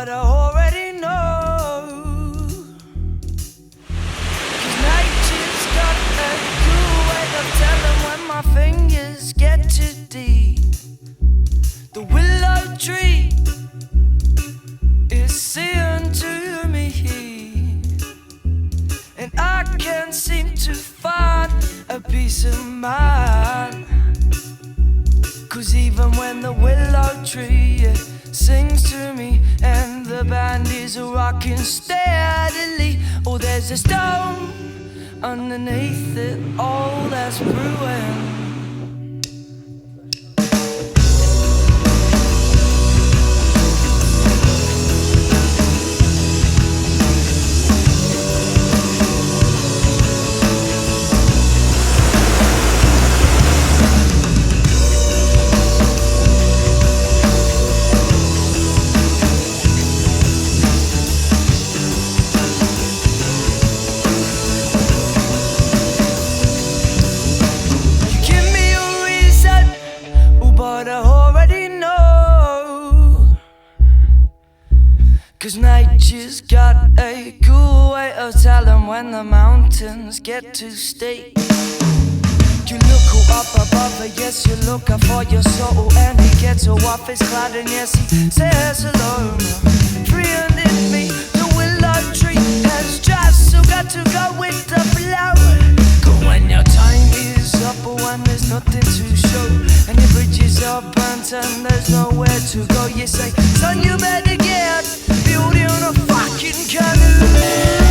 but I already know. 'Cause nature's got a cool way of telling when my fingers get too deep. The willow tree is seeing to me, and I can't seem to find a peace of mind. 'Cause even when the willow tree sings to me and the band is rocking steadily, oh, there's a stone underneath it all that's brewing. But I already know. 'Cause nature's got a cool way of telling when the mountains get too steep. You look up above her, yes, you look up for your soul. And he gets her off his cloud, and yes, he says hello. Free underneath me, the willow tree has just so got to go with the flow. 'Cause when your time is up, or when there's nothing to show, and your bridges are burnt and there's nowhere to go, you say, son, you better get beauty on a fucking canoe.